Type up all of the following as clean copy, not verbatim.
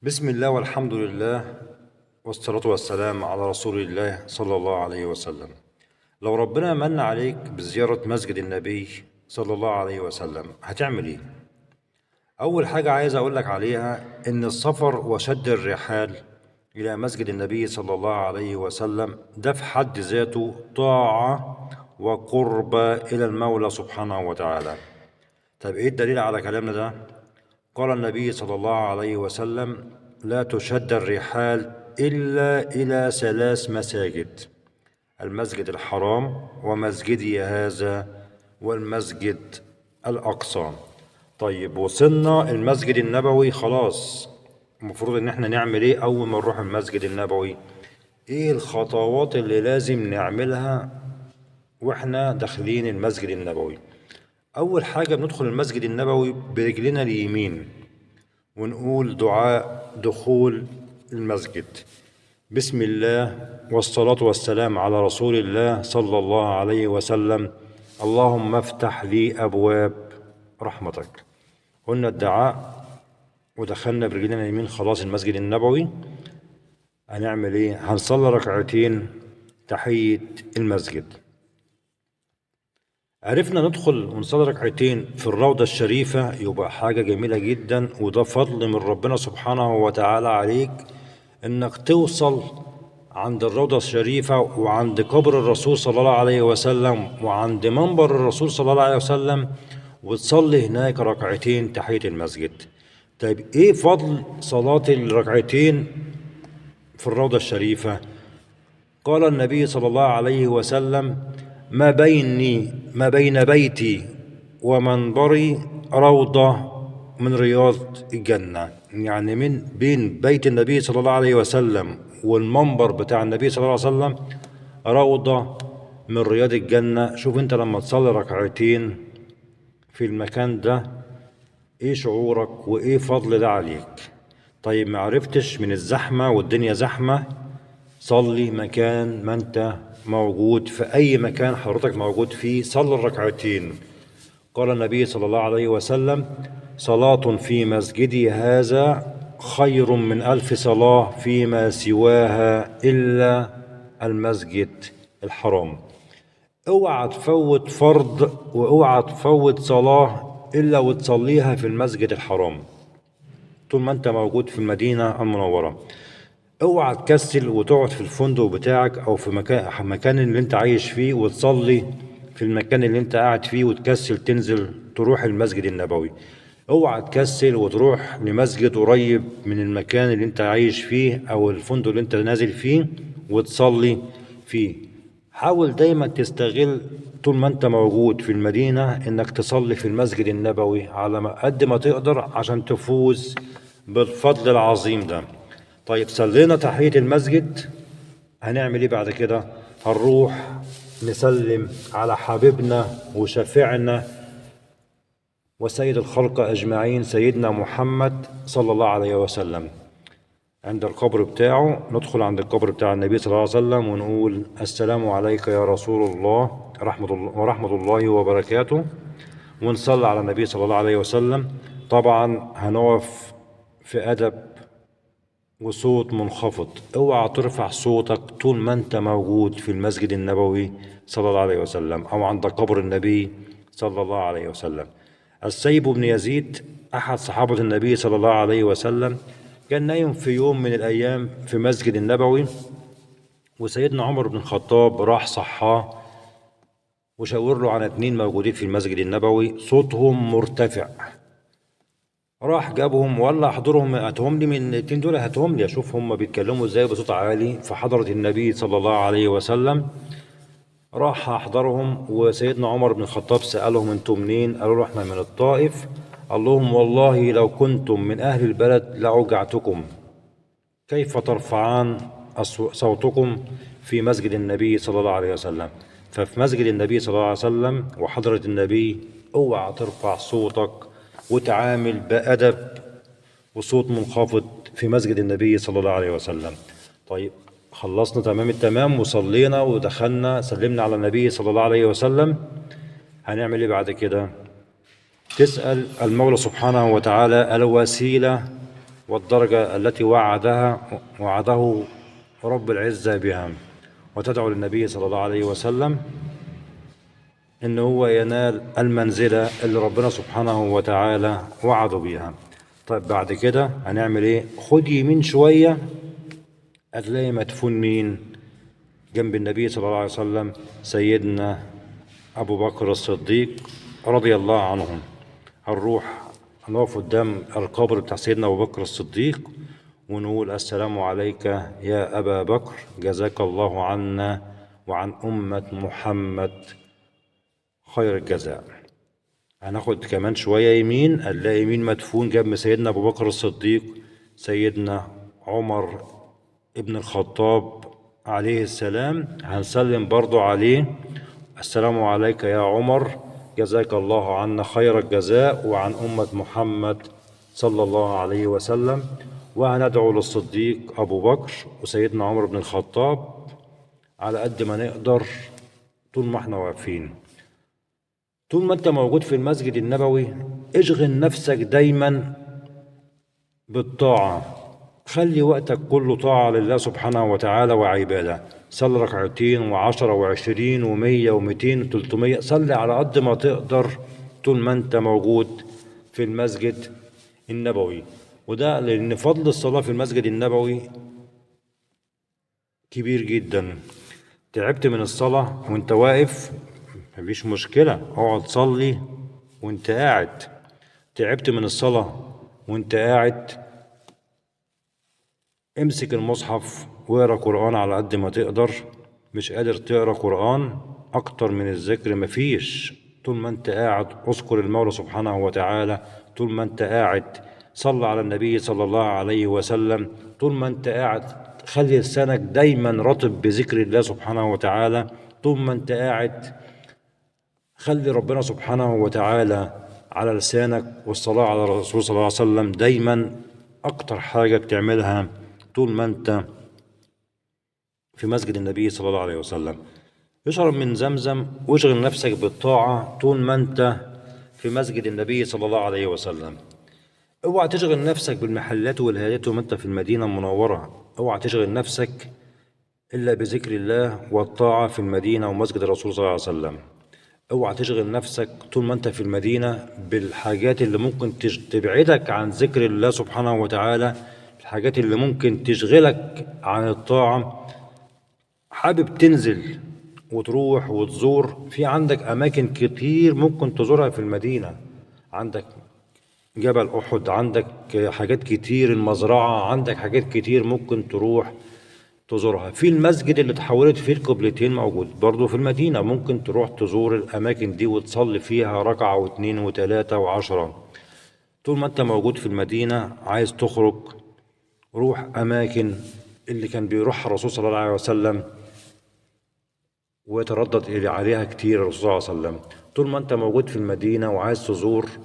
بسم الله والحمد لله والصلاة والسلام على رسول الله صلى الله عليه وسلم. لو ربنا من عليك بزيارة مسجد النبي صلى الله عليه وسلم هتعمل ايه؟ أول حاجة عايز أقول لك عليها إن السفر وشد الرحال إلى مسجد النبي صلى الله عليه وسلم ده في حد ذاته طاعة وقربة إلى المولى سبحانه وتعالى. طب إيه الدليل على كلامنا ده؟ قال النبي صلى الله عليه وسلم: لا تشد الرحال إلا إلى 3 مساجد: المسجد الحرام ومسجدي هذا والمسجد الأقصى. طيب وصلنا المسجد النبوي خلاص، المفروض ان احنا نعمل ايه اول ما نروح المسجد النبوي؟ ايه الخطوات اللي لازم نعملها واحنا داخلين المسجد النبوي؟ اول حاجة بندخل المسجد النبوي برجلنا اليمين ونقول دعاء دخول المسجد: بسم الله والصلاة والسلام على رسول الله صلى الله عليه وسلم، اللهم افتح لي أبواب رحمتك. قلنا الدعاء ودخلنا برجلنا اليمين خلاص المسجد النبوي. هنعمل ايه؟ هنصلي ركعتين تحية المسجد. عرفنا ندخل ونصلي ركعتين في الروضة الشريفة يبقى حاجة جميلة جدا، وده فضل من ربنا سبحانه وتعالى عليك انك توصل عند الروضة الشريفة وعند قبر الرسول صلى الله عليه وسلم وعند منبر الرسول صلى الله عليه وسلم وتصلي هناك ركعتين تحية المسجد. طيب ايه فضل صلاة الركعتين في الروضة الشريفة؟ قال النبي صلى الله عليه وسلم: ما بين بيتي ومنبري روضة من رياض الجنة. يعني من بين بيت النبي صلى الله عليه وسلم والمنبر بتاع النبي صلى الله عليه وسلم روضة من رياض الجنة. شوف انت لما تصلي ركعتين في المكان ده ايه شعورك وايه فضل ده عليك. طيب ما عرفتش من الزحمة والدنيا زحمة، صلي مكان ما انت موجود في اي مكان حضرتك موجود فيه، صلي الركعتين. قال النبي صلى الله عليه وسلم: صلاة في مسجدي هذا خير من 1000 صلاة فيما سواها إلا المسجد الحرام. اوعى تفوت فرض واوعى تفوت صلاة إلا وتصليها في المسجد الحرام طول ما انت موجود في المدينة المنورة. اوعى تكسل وتقعد في الفندق بتاعك او في مكان اللي انت عايش فيه وتصلي في المكان اللي انت قاعد فيه وتكسل تنزل تروح المسجد النبوي. اوعى تكسل وتروح لمسجد قريب من المكان اللي انت عايش فيه او الفندق اللي انت نازل فيه وتصلي فيه. حاول دايما تستغل طول ما انت موجود في المدينة انك تصلي في المسجد النبوي على قد ما تقدر عشان تفوز بالفضل العظيم ده. طيب صلينا تحية المسجد، هنعمل ايه بعد كده؟ هنروح نسلم على حبيبنا وشفيعنا وسيد الخلق أجمعين سيدنا محمد صلى الله عليه وسلم. عند القبر بتاعه ندخل عند القبر بتاع النبي صلى الله عليه وسلم ونقول: السلام عليك يا رسول الله ورحمة الله وبركاته، ونصلي على النبي صلى الله عليه وسلم. طبعا هنقف في أدب وصوت منخفض، اوعى ترفع صوتك طول ما انت موجود في المسجد النبوي صلى الله عليه وسلم او عند قبر النبي صلى الله عليه وسلم. السيب بن يزيد احد صحابة النبي صلى الله عليه وسلم كان نايم في يوم من الايام في مسجد النبوي، وسيدنا عمر بن الخطاب راح صحاه وشاور له عن 2 موجودين في المسجد النبوي صوتهم مرتفع. راح جابهم ولا احضرهم، هاتهم لي من الاتنين دول، هاتهم لي اشوف هم بيتكلموا ازاي بصوت عالي في حضرة النبي صلى الله عليه وسلم. راح احضرهم وسيدنا عمر بن الخطاب سألهم: انتم منين؟ قالوا له: احنا من الطائف. قال لهم: والله لو كنتم من اهل البلد لأوجعتكم، كيف ترفعان صوتكم في مسجد النبي صلى الله عليه وسلم؟ ففي مسجد النبي صلى الله عليه وسلم وحضرة النبي اوعى ترفع صوتك وتعامل بأدب وصوت منخفض في مسجد النبي صلى الله عليه وسلم. طيب خلصنا تمام التمام وصلينا ودخلنا سلمنا على النبي صلى الله عليه وسلم. هنعمل ايه بعد كده؟ تسأل المولى سبحانه وتعالى الوسيلة والدرجة التي وعده رب العزة بها، وتدعو للنبي صلى الله عليه وسلم إن هو ينال المنزلة اللي ربنا سبحانه وتعالى وعده بيها. طيب بعد كده هنعمل إيه؟ خد يمين شوية هتلاقي مدفون مين جنب النبي صلى الله عليه وسلم؟ سيدنا أبو بكر الصديق رضي الله عنهم. هنقف قدام القبر بتاع سيدنا أبو بكر الصديق ونقول: السلام عليك يا أبا بكر، جزاك الله عنا وعن أمة محمد خير الجزاء. هناخد كمان شوية يمين هنلاقي مين مدفون جنب سيدنا أبو بكر الصديق؟ سيدنا عمر ابن الخطاب عليه السلام. هنسلم برضو عليه: السلام عليك يا عمر، جزاك الله عنا خير الجزاء وعن أمة محمد صلى الله عليه وسلم. وهندعو للصديق أبو بكر وسيدنا عمر بن الخطاب على قد ما نقدر طول ما احنا واقفين. طول ما انت موجود في المسجد النبوي اشغل نفسك دايما بالطاعة، خلي وقتك كله طاعة لله سبحانه وتعالى وعبادة. صلي ركعتين و10 و20 و100 و200 و300، صلي على قد ما تقدر طول ما انت موجود في المسجد النبوي. وده لأن فضل الصلاة في المسجد النبوي كبير جدا. تعبت من الصلاة وانت واقف مفيش مشكلة، اقعد صلي وانت قاعد. تعبت من الصلاة وانت قاعد، امسك المصحف واقرا قرآن على قد ما تقدر. مش قادر تقرا قرآن اكتر من الذكر مفيش. طول ما انت قاعد اذكر المولى سبحانه وتعالى، طول ما انت قاعد صل على النبي صلى الله عليه وسلم، طول ما انت قاعد خلي لسانك دايما رطب بذكر الله سبحانه وتعالى، طول ما انت قاعد خلي ربنا سبحانه وتعالى على لسانك، والصلاة على الرسول صلى الله عليه وسلم دايما أكتر حاجة بتعملها طول ما أنت في مسجد النبي صلى الله عليه وسلم. اشرب من زمزم واشغل نفسك بالطاعة طول ما أنت في مسجد النبي صلى الله عليه وسلم. اوعى تشغل نفسك بالمحلات والهيئات وما أنت في المدينة المنورة. اوعى تشغل نفسك إلا بذكر الله والطاعة في المدينة ومسجد الرسول صلى الله عليه وسلم. اوعى تشغل نفسك طول ما انت في المدينة بالحاجات اللي ممكن تبعدك عن ذكر الله سبحانه وتعالى، الحاجات اللي ممكن تشغلك عن الطاعة. حابب تنزل وتروح وتزور، في عندك أماكن كتير ممكن تزورها في المدينة. عندك جبل أحد، عندك حاجات كتير، المزرعة، عندك حاجات كتير ممكن تروح تزورها. في المسجد اللي اتحولت فيه القبلتين موجود برضه في المدينة، ممكن تروح تزور الأماكن دي وتصلي فيها ركعة واثنين وثلاثة وعشرة. طول ما انت موجود في المدينة عايز تخرج روح أماكن اللي كان بيروحها الرسول صلى الله عليه وسلم ويتردد عليها كتير الرسول صلى الله عليه وسلم. طول ما انت موجود في المدينة وعايز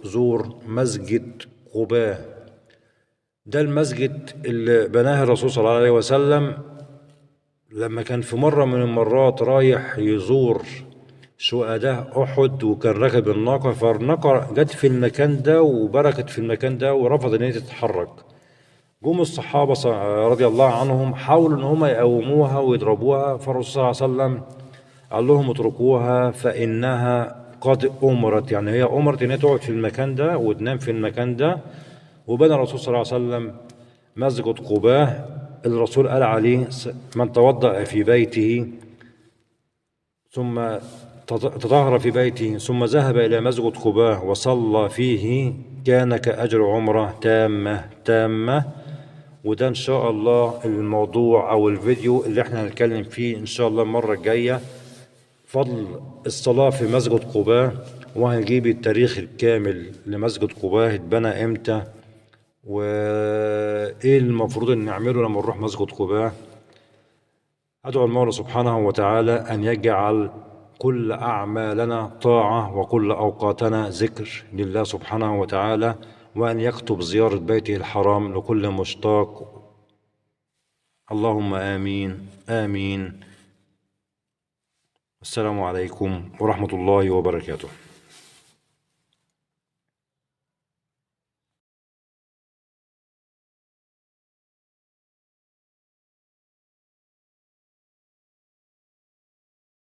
زور مسجد قباء. ده المسجد اللي بناه الرسول صلى الله عليه وسلم لما كان في مرة من المرات رايح يزور شهداء أحد، وكان راكب الناقة، فالناقة جت في المكان ده وبركت في المكان ده ورفض إن هي تتحرك. جم الصحابة رضي الله عنهم حاولوا إن هم يقوموها ويضربوها، فالرسول صلى الله عليه وسلم قال لهم اتركوها فإنها قد أمرت، يعني هي أمرت إن هي تقعد في المكان ده وتنام في المكان ده. وبنى الرسول صلى الله عليه وسلم مسجد قباء. الرسول قال عليه: من توضأ في بيته ثم تطهر في بيته ثم ذهب إلى مسجد قباء وصلى فيه كان كأجر عمرة تامة. وده إن شاء الله الموضوع أو الفيديو اللي احنا هنتكلم فيه إن شاء الله المرة الجاية، فضل الصلاة في مسجد قباء، وهنجيب التاريخ الكامل لمسجد قباء اتبنى امتى، وايه المفروض ان نعمله لما نروح مسجد قباء. ادعو المولى سبحانه وتعالى ان يجعل كل اعمالنا طاعة وكل اوقاتنا ذكر لله سبحانه وتعالى، وان يكتب زيارة بيته الحرام لكل مشتاق. اللهم آمين آمين. السلام عليكم ورحمة الله وبركاته.